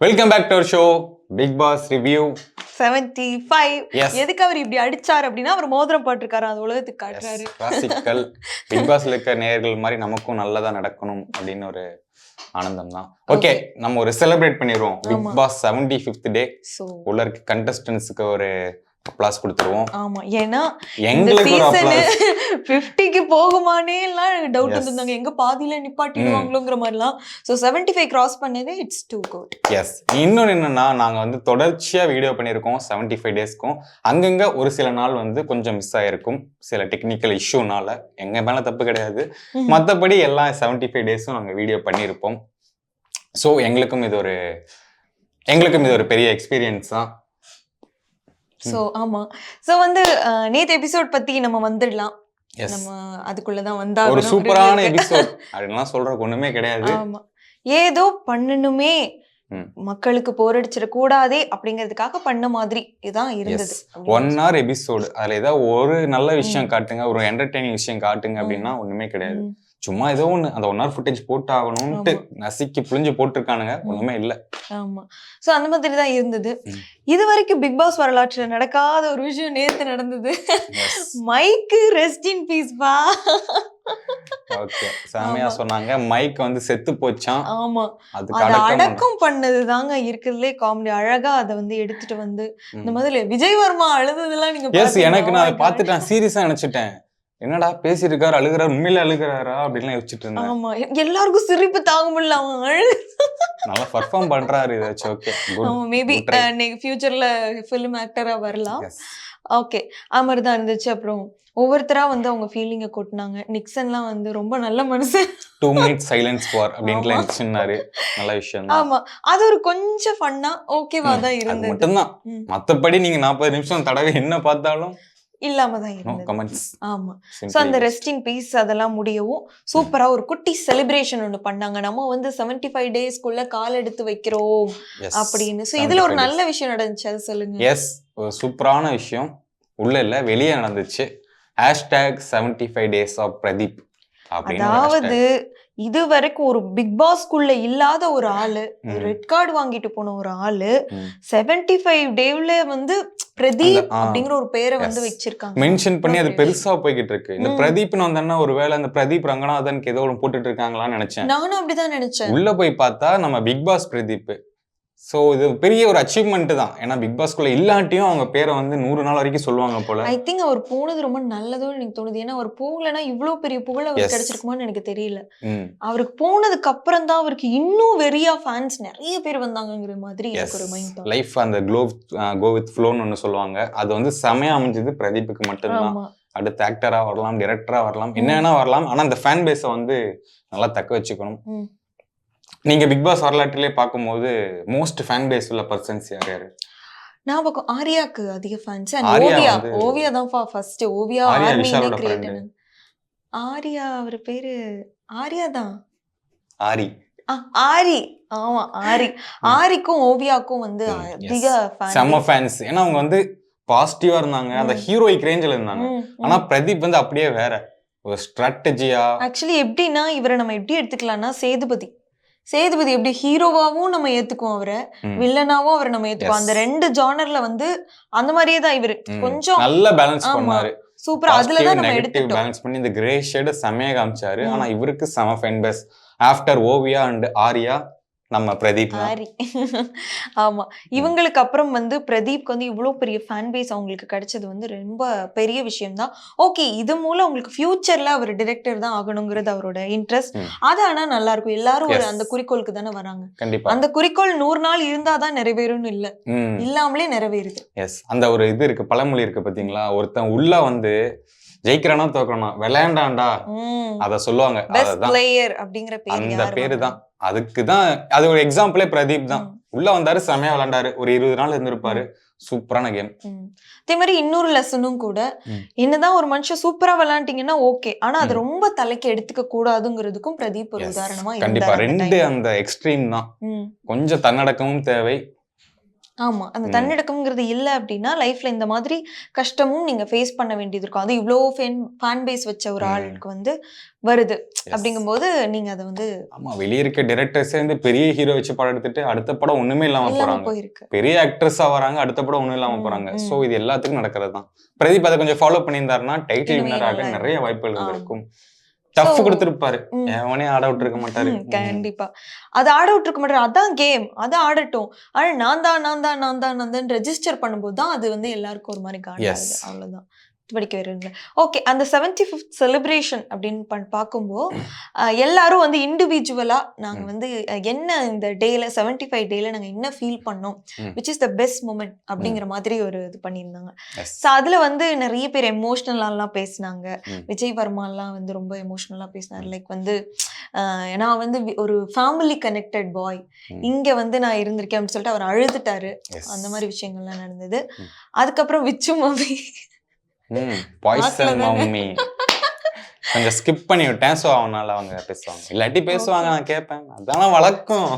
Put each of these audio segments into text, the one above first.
Welcome back to our show Bigg Boss review 75. Yes. எதுக்கு அவர் இப்படி அடிச்சாரு அப்படின்னா அவர் மோதிரம் போட்டிருக்காரு, அது உலகத்துக்கு காட்டுறாரு. கிளாசிக்கல் பிக் பாஸ்ல இருக்க நேயர்கள் மாதிரி நமக்கும் நல்லதா நடக்கணும் அப்படின்னு ஒரு ஆனந்தம் தான். ஓகே, நம்ம ஒரு செலிப்ரேட் பண்ணிடுவோம். பிக் பாஸ் 75th டே. உள்ள இருக்க கண்டஸ்டன்ட்ஸ்க்கு ஒரு அப்ளாஸ் கொடுத்துருவோம். ஆமா, ஏன்னா இந்த எங்களுக்கு ஒரு சீசன் அப்ளாஸ் 50க்கு போகுமானே எல்லாம் டவுட் இருந்தாங்க, எங்க பாதியில நிப்பாட்டிடுவாங்களோங்கிற மாதிரிலாம். ஸோ 75 கிராஸ் பண்ணது இட்ஸ் டூ குட். எஸ், இன்னொன்று என்னன்னா, நாங்கள் வந்து தொடர்ச்சியா வீடியோ பண்ணியிருக்கோம் 75 டேஸ்க்கும். அங்கங்க ஒரு சில நாள் வந்து கொஞ்சம் மிஸ் ஆயிருக்கும் சில டெக்னிக்கல் இஷ்யூனால. எங்க மேல தப்பு கிடையாது. மற்றபடி எல்லாம் 75 டேஸும் நாங்கள் வீடியோ பண்ணியிருப்போம். ஸோ எங்களுக்கும் இது ஒரு பெரிய எக்ஸ்பீரியன்ஸ் தான். ஸோ ஆமா, ஸோ வந்து நேத்து எபிசோட் பத்தி நம்ம வந்துடலாம். நம்ம அதுக்குள்ளதான் வந்தா ஒரு சூப்பரான எபிசோட் அப்படின்லாம் சொல்றதுக்கு ஒண்ணுமே கிடையாது. ஆமா, ஏதோ பண்ணணுமே, மக்களுக்கு போர் அடிச்சிட கூடாதே அப்படிங்கிறதுக்காக பண்ண மாதிரி இதான் இருந்தது. 1 hour எபிசோடு, அதுல ஏதாவது ஒரு நல்ல விஷயம் காட்டுங்க, ஒரு என்டர்டெய்னிங் விஷயம் காட்டுங்க அப்படின்னா ஒண்ணுமே கிடையாது. சும்மா ஏதோ ஒண்ணு அந்த 1 hour ஃபுட்டேஜ் போட்டு ஆகணும்ட்டு நசுக்கி புளிஞ்சு போட்டிருக்கானுங்க, ஒண்ணுமே இல்ல. ஆமா, சோ அந்த மாதிரி தான் இருந்தது. இது வரைக்கும் பிக் பாஸ் வரலாற்றுல நடக்காத ஒரு விஷயம் நேத்து நடந்தது. மைக்கு ரெஸ்ட் இன் பீஸ் பா. ஓகே, சாமியா சொன்னாங்க. மைக் வந்து செத்து போச்சாம். ஆமா, அது அடக்கம் பண்ணது தாங்க இருக்கிறதுலே காமெடி. அழகா அதை வந்து எடுத்துட்டு வந்து இந்த மாதிரி விஜய் வர்மா அழுதுதெல்லாம் நீங்க எனக்கு நான் அதை பார்த்துட்டேன், சீரியஸா நினைச்சிட்டேன். என்னடா பேசிட்டு இருக்காரு, அழுகிறாரு, உண்மையில அழுகிறாரா அப்படின்னு யோசிச்சுட்டு இருந்தேன். ஆமா, எல்லாருக்கும் சிரிப்பு தாங்க முடியல, அவன் அழு நல்லா பெர்ஃபார்ம் பண்றாரு. இதாச்சும் ஓகே, மேபி ஃபியூச்சர்ல ஃபிலிம் ஆக்டரா வரலாம். ஓகே, அது தான் இருந்துச்சு. அப்புறம் ஒவ்வொருத்தரா வந்து அவங்க ஃபீலிங்கை கொட்டினாங்க. நிக்சன்லாம் வந்து ரொம்ப நல்ல மனுஷன். 2 minutes silence for அப்படின்ட்டு சொன்னாரு. நல்ல விஷயம். ஆமா, அது ஒரு கொஞ்சம் ஃபன்னா ஓகேவா தான் இருந்தது. மட்டும்தான். மத்தபடி நீங்க 40 நிமிஷம் தடவை என்ன பார்த்தாலும் இல்லாம தான் இருந்தது. ஆமா, சோ அந்த ரெஸ்ட் இன் பீஸ் அதெல்லாம் முடியவும் சூப்பரா ஒரு குட்டி செலிப்ரேஷன் ஒண்ணு பண்ணாங்க. நம்ம வந்து 75 டேஸ்க்குள்ள கால் எடுத்து வைக்கிறோம் அப்படின்னு. சோ இதுல ஒரு நல்ல விஷயம் நடந்துச்சு, அது சொல்லுங்க. எஸ், ஒரு சூப்பரான விஷயம் உள்ள இல்ல வெளியே நடந்துச்சு. #75 days of பிரதீப். அதாவது இது வரைக்கும் ஒரு பிக் பாஸ்க்குள்ள இல்லாத ஒரு ஆளு, ரெட் கார்டு வாங்கிட்டு போன ஒரு ஆளு 75 டேவ்ல வந்து பிரதீப் அப்படிங்கிற ஒரு பேரை வந்து வச்சிருக்காங்க, மென்ஷன் பண்ணி. அது பெருசா போய்கிட்டு இருக்கு. இந்த பிரதீப்னு வந்தா ஒருவேளை அந்த பிரதீப் ரங்கநாதனுக்கு ஏதோ ஒன்று போட்டுட்டு இருக்காங்களான்னு நினைச்சேன். நானும் அப்படிதான் நினைச்சேன். உள்ள போய் பார்த்தா நம்ம பிக் பாஸ் பிரதீப். ஸோ இது பெரிய ஒரு அச்சீவ்மெண்ட் தான். ஏன்னா பிக் பாஸ்குள்ள இல்லாட்டியும் அவங்க பேரை வந்து 100 நாள் வரைக்கும் சொல்லுவாங்க போல. ஐ திங்க் அவர் போனது ரொம்ப நல்லதும் எனக்கு தோணுது. ஏன்னா அவர் போகலன்னா இவ்வளவு பெரிய புகழ் அவருக்கு கிடைச்சிருக்குமான்னு எனக்கு தெரியல. அவருக்கு போனதுக்கு அப்புறம் தான் அவருக்கு இன்னும் வெறியா ஃபேன்ஸ் நிறைய பேர் வந்தாங்கிற மாதிரி எனக்கு ஒரு மைண்ட் தாட். லைஃப் அந்த கோ வித் ஃப்ளோன்னு ஒன்று சொல்லுவாங்க, அது வந்து செமையா அமைஞ்சது பிரதீப்புக்கு மட்டும்தான். அடுத்த ஆக்டரா வரலாம், டைரக்டரா வரலாம், என்னன்னா வரலாம். ஆனா அந்த ஃபேன் பேஸை வந்து நல்லா தக்க வச்சுக்கணும். நீங்க பிக் பாஸ் வரலாற்றிலே பார்க்கும்போது மோஸ்ட் ஃபேன் பேஸ் உள்ள பர்சன்ஸ் யாரு? நான் பக்கம் ஆரியாக்கு அதிக ஃபேன்ஸ். ஓவியா தான் ஃபர்ஸ்ட். ஓவியா ஆர்மினே கிரியேட். ஆரியா அவர் பேரு ஆரியா தான். ஆரி. ஆமா, ஆரிக்கும் ஓவியாக்கும் வந்து அதிக ஃபேன், செம்ம ஃபேன்ஸ். ஏன்னா அவங்க வந்து பாசிட்டிவா இருந்தாங்க, அந்த ஹீரோயிக் ரேஞ்சில இருந்தாங்க. ஆனா பிரதீப் வந்து அப்படியே வேற ஒரு ஸ்ட்ராட்டஜியா. ஆக்சுவலி எப்படின்னா இவரை நம்ம எப்படி எடுத்துக்கலாம்னா சேதுபதி எப்படி ஹீரோவாவும் நம்ம ஏத்துக்குவோம், அவரை வில்லனாவும் அவரை நம்ம ஏத்துக்குவோம். அந்த 2 ஜானர்ல வந்து அந்த மாதிரியே தான் இவரு கொஞ்சம் நல்ல பேலன்ஸ் பண்ணாரு. சூப்பரா அதுலதான் நம்ம எடுத்துட்டோம். பேலன்ஸ் பண்ணி இந்த கிரே ஷேட் செமையா காமிச்சாரு. ஆனா இவருக்கு செம fan base. After Oviya and Aariya நம்ம பிரதீப். ஆமா, இவங்களுக்கு அப்புறம் வந்து பிரதீப்க்கு வந்து இவ்வளவு பெரிய ஃபேன் பேஸ் அவங்களுக்கு கிடைச்சது வந்து ரொம்ப பெரிய விஷயம் தான். ஓகே, இது மூலம் அவங்களுக்கு ஃபியூச்சர்ல அவர் டைரக்டர் தான் ஆகணுங்கிறது அவரோட இன்ட்ரெஸ்ட். அது ஆனா நல்லா இருக்கும். எல்லாரும் ஒரு அந்த குறிக்கோளுக்கு தானே வராங்க. கண்டிப்பா அந்த குறிக்கோள் 100 நாள் இருந்தாதான் நிறைவேறும்னு இல்ல, இல்லாமலே நிறைவேறுது. எஸ், அந்த ஒரு இது இருக்கு, பழமொழி இருக்கு பாத்தீங்களா, ஒருத்தன் உள்ள வந்து ஜெயிக்கிறானா தோக்கணும் விளையாண்டாண்டா அத சொல்லுவாங்க. அந்த பேரு தான், அதுக்குதான் அது ஒரு எக்ஸாம்பிளே பிரதீப் தான். உள்ள வந்தாரு, செமையா விளையாண்டாரு, ஒரு 20 நாள் இருந்திருப்பாரு. சூப்பரான கேம். அதே மாதிரி இன்னொரு லெசனும் கூட, என்னதான் ஒரு மனுஷன் சூப்பரா விளையாண்டீங்கன்னா ஓகே, ஆனா அது ரொம்ப தலைக்கு எடுத்துக்க கூடாதுங்கிறதுக்கும் பிரதீப் ஒரு உதாரணமா. கண்டிப்பா 2 அந்த எக்ஸ்ட்ரீம் தான். கொஞ்சம் தன்னடக்கமும் தேவை, ஆமா. அந்த தன்னடக்கம்ங்கிறது இல்ல அப்படின்னா, லைஃப்ல இந்த மாதிரி கஷ்டமும் நீங்க ஃபேஸ் பண்ண வேண்டியது இருக்கும். அது இவ்ளோ ஃபேன் பேஸ் வச்ச ஒரு ஆளுக்கு வந்து வருது. அப்படிங்கும்போது நீங்க அத வந்து ஆமா, வெளிய இருக்க டைரக்டர்ஸே வந்து பெரிய ஹீரோ வச்சு படம் எடுத்துட்டு அடுத்த படம் ஒண்ணுமே இல்லாம போறாங்க. போயிருக்கு. பெரிய ஆக்ட்ரஸா வராங்க, அடுத்த படம் ஒண்ணும் இல்லாம போறாங்க. சோ இது எல்லாத்துக்கும் நடக்கிறது தான். பிரதீப் அத கொஞ்சம் ஃபாலோ பண்ணியிருந்தாருன்னா டைட்டில் இன்னுமே வின்னர் ஆக நல்லா நிறைய இருக்கும். வாய்ப்புகள் ஆமா. இருந்திருக்கும். டஃப் கொடுத்திருப்பாரு. ம். எவனே ஆட விட்டுருக்க மாட்டாரு. கண்டிப்பா. அத ஆட விட்டுருக்க மாட்டாரு. அதான் கேம். அத ஆடட்டும். ஆனா நான் தான் ரெஜிஸ்டர் பண்ணும்போது தான் அது வந்து எல்லாருக்கும் ஒரு மாரி காண்டாகுது. அவ்வளவுதான். மத்தபடிக்கு வேற இல்ல. ஓகே. அந்த 75th செலிப்ரேஷன் அப்படின்னு பார்க்கும்போ எல்லாரும் வந்து இண்டிவிஜுவலா நாங்க வந்து என்ன இந்த டேல 75 டேல நாங்க என்ன ஃபீல் பண்ணோம் which is the best moment அப்படிங்கிற மாதிரி ஒரு இது பண்ணியிருந்தாங்க. ஸோ அதுல வந்து நிறைய பேர் எமோஷனலாலாம் பேசினாங்க. விஜய் வர்மாலாம் வந்து ரொம்ப எமோஷனலா பேசினார். லைக் வந்து நான் வந்து ஒரு ஃபேமிலி கனெக்டட் பாய், இங்க வந்து நான் இருந்திருக்கேன் அப்படின்னு சொல்லிட்டு அவர் அழுதுட்டாரு. அந்த மாதிரி விஷயங்கள்லாம் நடந்தது. அதுக்கப்புறம் விச்சு மம்மி பாய்சன் மம்மி கொஞ்சம் ஸ்கிப் பண்ணி விட்டேன். ஸோ அவனால அவங்க பேசுவாங்க, இல்லாட்டி பேசுவாங்க, நான் கேட்பேன், அதெல்லாம் வழக்கம்.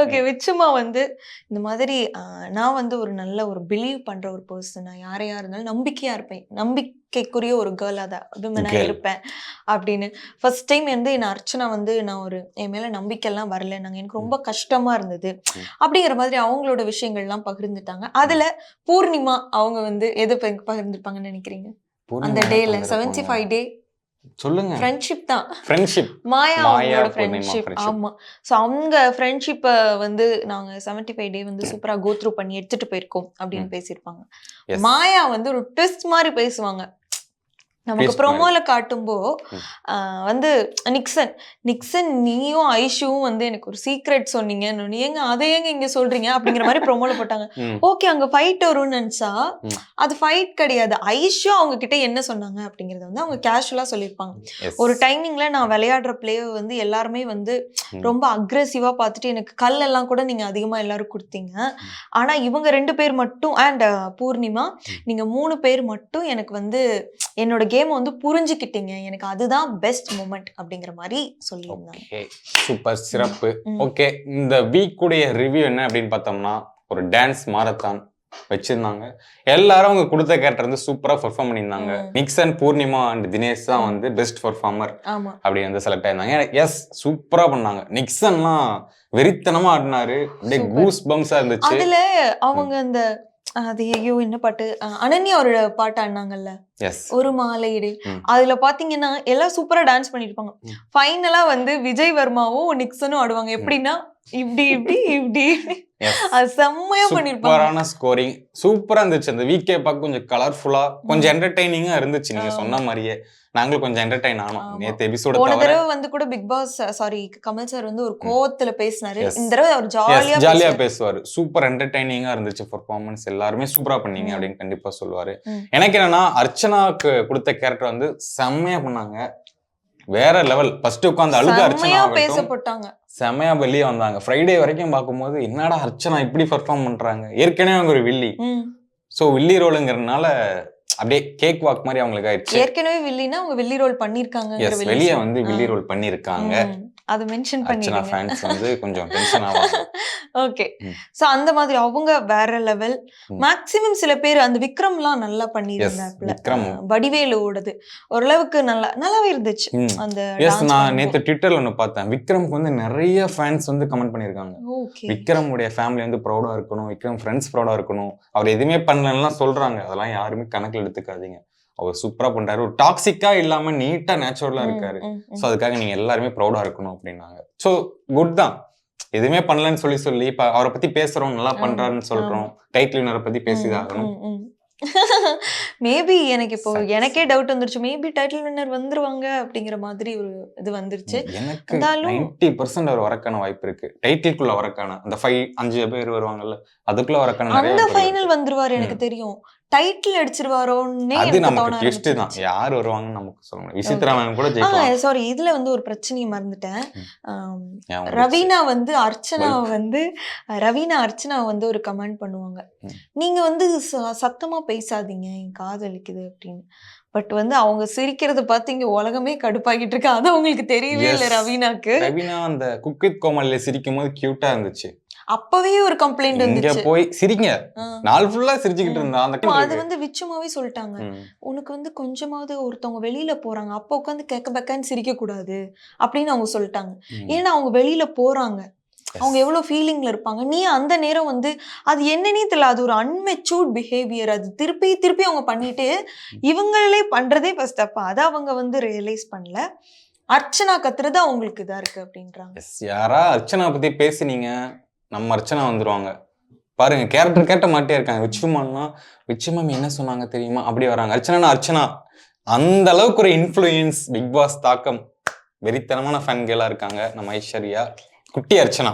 ஓகே. விச்சுமா வந்து இந்த மாதிரி நான் வந்து ஒரு நல்ல ஒரு பிலீவ் பண்ற ஒரு பர்சன், நான் யாரையா இருந்தாலும் நம்பிக்கையா இருப்பேன், நம்பிக்கைக்குரிய ஒரு கேர்ளா தான் விமனா இருப்பேன் அப்படின்னு. ஃபர்ஸ்ட் டைம் வந்து என்ன அர்ச்சனா வந்து நான் ஒரு என் மேல நம்பிக்கை எல்லாம் வரல, நாங்க எனக்கு ரொம்ப கஷ்டமா இருந்தது அப்படிங்கிற மாதிரி அவங்களோட விஷயங்கள்லாம் பகிர்ந்துட்டாங்க. அதுல பூர்ணிமா அவங்க வந்து எது பகிர்ந்துருப்பாங்கன்னு நினைக்கிறீங்க அந்த டேல 75 டே? சொல்லுங்க. ஃப்ரெண்ட்ஷிப் தான். ஃப்ரெண்ட்ஷிப். மாயா அவங்களோட ஃப்ரெண்ட்ஷிப். ஆமா. சோ அவங்க ஃப்ரெண்ட்ஷிப்ப வந்து நாங்க 75 டே வந்து சூப்பரா கோ த்ரூ பண்ணி எடுத்துட்டு போயிருக்கோம் அப்படின்னு பேசியிருப்பாங்க. மாயா வந்து ஒரு ட்விஸ்ட் மாதிரி பேசுவாங்க. நமக்கு ப்ரோமோல காட்டும்போ வந்து நிக்சன் நீயும் ஐஷுவும் வந்து எனக்கு ஒரு சீக்ரெட் சொன்னீங்க, ஏங்க அதை ஏங்க இங்க சொல்றீங்க அப்படிங்கிற மாதிரி ப்ரோமோல போட்டாங்க. ஓகே, அங்க ஃபைட் வரும்னு நினைச்சா அது ஃபைட் கிடையாது. ஐஷு அவங்க கிட்ட என்ன சொன்னாங்க அப்படிங்கறத வந்து அவங்க கேஷுவலா சொல்லியிருப்பாங்க. ஒரு டைமிங்ல நான் விளையாடுற பிளேயர் வந்து எல்லாருமே வந்து ரொம்ப அக்ரெசிவா பார்த்துட்டு எனக்கு கல் எல்லாம் கூட நீங்க அதிகமா எல்லாரும் கொடுத்தீங்க, ஆனா இவங்க 2 பேர் மட்டும் அண்ட் பூர்ணிமா நீங்க 3 பேர் மட்டும் எனக்கு வந்து என்னோட கேம் வந்து புரிஞ்சுக்கிட்டீங்க, எனக்கு அதுதான் பெஸ்ட் மூமெண்ட் அப்படிங்கிற மாதிரி சொல்லியிருந்தாங்க. சூப்பர், சிறப்பு. ஓகே, இந்த வீக் உடைய ரிவ்யூ என்ன அப்படின்னு பார்த்தோம்னா ஒரு டான்ஸ் மாரத்தான் வச்சிருந்தாங்க. எல்லாரும் அவங்க கொடுத்த கேரக்டர் வந்து சூப்பரா பெர்ஃபார்ம் பண்ணியிருந்தாங்க. நிக்சன், பூர்ணிமா அண்ட் தினேஷ் தான் வந்து பெஸ்ட் பெர்ஃபார்மர் அப்படி வந்து செலக்ட் ஆயிருந்தாங்க. எஸ், சூப்பரா பண்ணாங்க. நிக்சன்லாம் வெறித்தனமா ஆடினாரு, அப்படியே கூஸ் பம்ஸா இருந்துச்சு. அதுல அவங்க அந்த அது ஐயோ என்ன பாட்டு, அனன்யா ஒரு பாட்டு ஆடினாங்கல்ல, ஒரு மாலையிடு, அதுல பாத்தீங்கன்னா எல்லாம் சூப்பரா டான்ஸ் பண்ணிருப்பாங்க. ஃபைனலா வந்து விஜய் வர்மாவும் நிக்சனும் ஆடுவாங்க. எப்படின்னா இப்படி இப்படி இப்படி அது செம்மையா பண்ணிருப்பாங்க. சூப்பரான ஸ்கோரிங், சூப்பரா இருந்துச்சு. அந்த வீக்கே பார்க்க கொஞ்சம் கலர்ஃபுல்லா, கொஞ்சம் என்டர்டெய்னிங்கா இருந்துச்சு. நீங்க சொன்ன மாதிரியே நாங்களும் கொஞ்சம் என்டர்டெயின் ஆனோம். நேத்து எபிசோட போன தடவை வந்து கூட Bigg Boss sorry Kamal sir வந்து ஒரு கோவத்துல பேசினாரு. இந்த தடவை அவர் ஜாலியா பேசுவாரு. சூப்பர் என்டர்டெய்னிங்கா இருந்துச்சு பெர்ஃபார்மன்ஸ், எல்லாருமே சூப்பரா பண்ணீங்க அப்படின்னு கண்டிப்பா சொல்லுவாரு. எனக்கு என்னன்னா அர்ச்சனாக்கு கொடுத்த கேரக்டர் வந்து செம்மையா பண்ணாங்க, வேற லெவல். ஃபர்ஸ்ட் உட்கார்ந்து அழுத அர்ச்சனா பேசப்பட்டாங்க, செம்மையா வெளியே வந்தாங்க. ஃப்ரைடே வரைக்கும் பார்க்கும்போது என்னடா அர்ச்சனா இப்படி பெர்ஃபார்ம் பண்றாங்க, ஏற்கனவே அவங்க ஒரு வில்லி, சோ வில்லி ரோலுங்கிறதுனால அப்படியே கேக் வாக் மாதிரி அவங்களுக்கு ஆயிடுச்சு. ஏற்கனவே வில்லினா அவங்க வில்லி ரோல் பண்ணிருக்காங்க, வெளியே வந்து வில்லி ரோல் பண்ணிருக்காங்க, அது மென்ஷன் பண்ணிடுங்க. ஃபேன்ஸ் வந்து கொஞ்சம் டென்ஷன் ஆவாங்க. ஓகே, சோ அந்த மாதிரி அவங்க வேற லெவல். மேக்ஸிமம் சில பேர் அந்த விக்ரம்லாம் நல்லா பண்ணிருந்தாங்க. வடிவேலுவோடது ஓரளவுக்கு நல்லாவே இருந்துச்சு. அந்த நான் நேத்து ட்விட்டர்ல ஒன்னு பார்த்தேன், விக்ரம்க்கு வந்து நிறைய ஃபேன்ஸ் வந்து கமெண்ட் பண்ணிருக்காங்க. விக்ரம் உடைய ஃபேமிலி வந்து ப்ரௌடா இருக்கணும், விக்ரம் ஃப்ரெண்ட்ஸ் ப்ரௌடா இருக்கணும், அவர் எதுவுமே பண்ணலன்னா சொல்றாங்க. அதெல்லாம் யாருமே கணக்கில் எடுத்துக்காதீங்க. அவர் சூப்பரா பண்றாரு, ஒரு டாக்ஸிக்கா இல்லாம நீட்டா நேச்சுரலா இருக்காரு. சோ அதுக்காக நீங்க எல்லாருமே ப்ரௌடா இருக்கணும் அப்படின்னாங்க. சோ குட் தான், எதுவுமே பண்ணலன்னு சொல்லி இப்ப அவரை பத்தி பேசுறோம், நல்லா பண்றாருன்னு சொல்றோம், டைட்டில் வின்னரை பத்தி பேசிதான் ஆகணும். மேபி எனக்கு இப்போ எனக்கே டவுட் வந்துருச்சு, மேபி டைட்டில் வின்னர் வந்துருவாங்க அப்படிங்கிற மாதிரி ஒரு இது வந்துருச்சு. எனக்கு 90% அவர் வரக்கான வாய்ப்பு இருக்கு. டைட்டிலுக்குள்ள வரக்கான அந்த 5 பேர் வருவாங்கல்ல, அதுக்குள்ள வரக்கான அந்த ஃபைனல் வந்துருவாரு எனக்கு தெரியும். டைட்டில் அடிச்சிருவாரோன்னே அது நமக்கு ட்விஸ்ட் தான். யார் வருவாங்கன்னு நமக்கு சொல்ல முடியாது. விசித்ரா மேம் கூட ஜெயிக்கலாம். சாரி, இதுல வந்து ஒரு பிரச்சனையை மறந்துட்டேன். ரவீனா வந்து அர்ச்சனா வந்து ஒரு கமெண்ட் பண்ணுவாங்க, நீங்க வந்து சத்தமா பேசாதீங்க, என் காதலிக்குது அப்படின்னு. பட் வந்து அவங்க சிரிக்கிறத பார்த்து இங்க உலகமே கடுப்பாகிட்டு இருக்கு. அது அவங்களுக்கு தெரியவே இல்லை ரவீனாக்கு. ரவீனா அந்த குக் வித் கோமாளில சிரிக்கும் போது கியூட்டா இருந்துச்சு. அப்பவே ஒரு கம்ப்ளைண்ட் இங்க வந்துச்சு. போய் சிரிங்க, நாள் ஃபுல்லா சிரிச்சுக்கிட்டு இருந்தா அந்த அது வந்து விச்சுமாவே சொல்லிட்டாங்க, உனக்கு வந்து கொஞ்சமாவது ஒருத்தவங்க வெளியில போறாங்க அப்ப உட்காந்து கேக்க பக்கன்னு சிரிக்க கூடாது அப்படின்னு அவங்க சொல்லிட்டாங்க. ஏன்னா அவங்க வெளியில போறாங்க, அவங்க எவ்வளவு ஃபீலிங்ல இருப்பாங்க. நீ அந்த நேரம் வந்து அது என்னன்னே தெரியல, அது ஒரு அன்மெச்சூர்ட் பிஹேவியர். அது திருப்பி திருப்பி அவங்க பண்ணிட்டு இவங்களே பண்றதே ஃபர்ஸ்ட் தப்பா, அதை அவங்க வந்து ரியலைஸ் பண்ணல. அர்ச்சனா கத்துறது அவங்களுக்கு இதா இருக்கு அப்படின்றாங்க. யாரா அர்ச்சனா பத்தி பேசுனீங்க, நம்ம அர்ச்சனா வந்துருவாங்க பாருங்க. கேரக்டர் கேட்ட மாட்டே இருக்காங்க. விச்சுமான்னா விச்சு மாமி என்ன சொன்னாங்க தெரியுமா அப்படி வராங்க. அர்ச்சனா அர்ச்சனா அந்த அளவுக்கு ஒரு இன்ஃப்ளூயன்ஸ், பிக் பாஸ் தாக்கம், வெறித்தனமான ஃபேன் கேலா இருக்காங்க நம்ம ஐஸ்வர்யா. குட்டி அர்ச்சனா,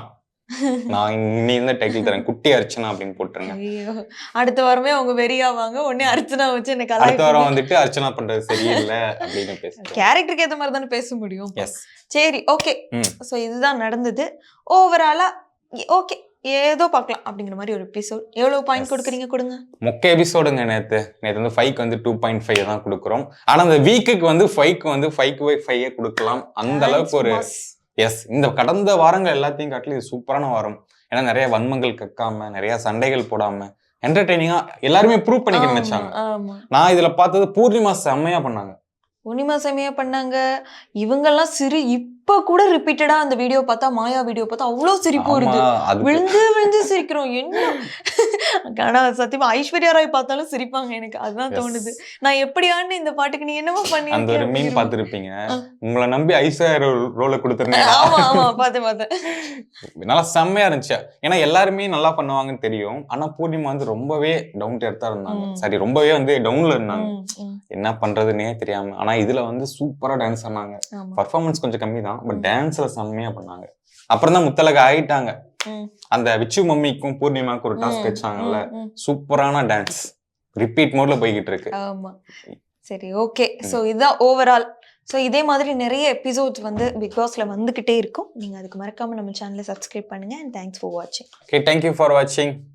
நான் இன்னி இருந்த டைட்டில் தரேன், குட்டி அர்ச்சனா அப்படின்னு போட்டுருங்க. ஐயோ, அடுத்த வாரமே அவங்க வெறியாவாங்க, உடனே அர்ச்சனா வச்சு எனக்கு அடுத்த வாரம் வந்துட்டு அர்ச்சனா பண்றது சரியில்லை அப்படின்னு பேசுறேன். கேரக்டருக்கு ஏத்த மாதிரி தானே பேச முடியும். எஸ், சரி, ஓகே. சோ இதுதான் நடந்தது. ஓவராலா ஓகே, ஏதோ பார்க்கலாம் அப்படிங்கிற மாதிரி ஒரு எபிசோட். எவ்வளவு பாயிண்ட் கொடுக்குறீங்க? கொடுங்க. மொக்க எபிசோடுங்க. நேத்து வந்து 5க்கு வந்து 2.5 தான் கொடுக்குறோம். ஆனா அந்த வீக்குக்கு வந்து 5க்கு வந்து 5/5 கொடுக்கலாம். அந்த அளவுக்கு ஒரு எஸ். இந்த கடந்த வாரங்கள் எல்லாத்தையும் காட்டிலும் இது சூப்பரான வாரம். ஏன்னா நிறைய வன்மங்கள் கக்காம, நிறைய சண்டைகள் போடாம, என்டர்டெய்னிங்கா எல்லாருமே ப்ரூவ் பண்ணிக்க நினைச்சாங்க. நான் இதுல பார்த்தது பூர்ணிமா செம்மையா பண்ணாங்க. பூர்ணிமா செம்மையா பண்ணாங்க. இவங்கெல்லாம் இப்ப கூட ரிப்பீட்டடா அந்த வீடியோ பார்த்தா, மாயா வீடியோ பார்த்தா அவ்வளவு சிரிப்பு வருது. விழுந்து விழுந்து சிரிக்கிறோம். என்ன ஆனா சத்தியமா ஐஸ்வர்யா ராய் பார்த்தாலும் சிரிப்பாங்க எனக்கு. அதுதான் தோணுது. நான் எப்படியான்னு இந்த பாட்டுக்கு நீ என்னவோ பண்ணி அந்த ஒரு மீம் பார்த்திருப்பீங்க. உங்களை நம்பி ஐஸ்வர்யா ரோல கொடுத்துருந்தேன். ஆமா ஆமா, பார்த்தேன். நல்லா செம்மையா இருந்துச்சு. ஏன்னா எல்லாருமே நல்லா பண்ணுவாங்கன்னு தெரியும். ஆனா பூர்ணிமா வந்து ரொம்பவே டவுன் டு எர்த்தா இருந்தாங்க. சரி, ரொம்பவே வந்து டவுன்ல இருந்தாங்க, என்ன பண்றதுன்னே தெரியாம. ஆனா இதுல வந்து சூப்பரா டான்ஸ் ஆனாங்க. பர்ஃபார்மன்ஸ் கொஞ்சம் கம்மி தான், பட் டான்ஸ்ல செம்மையா பண்ணாங்க. அப்புறம் தான் முத்தலக ஆயிட்டாங்க. அந்த விச்சு மம்மிக்கும் பூர்ணிமாக்கும் ஒரு டாஸ்க் வச்சாங்கல்ல, சூப்பரான டான்ஸ் ரிப்பீட் மோட்ல போய்கிட்டு இருக்கு. ஆமா, சரி, ஓகே. சோ இதுதான் ஓவரால். ஸோ இதே மாதிரி நிறைய எபிசோட்ஸ் வந்து பிக் பாஸ்ல வந்துகிட்டே இருக்கும். நீங்க அதுக்கு மறக்காம நம்ம சேனலை சப்ஸ்கிரைப் பண்ணுங்க. அண்ட் தேங்க்ஸ் ஃபார் வாட்சிங். ஓகே, தேங்க்யூ ஃபார் வாட்சிங்.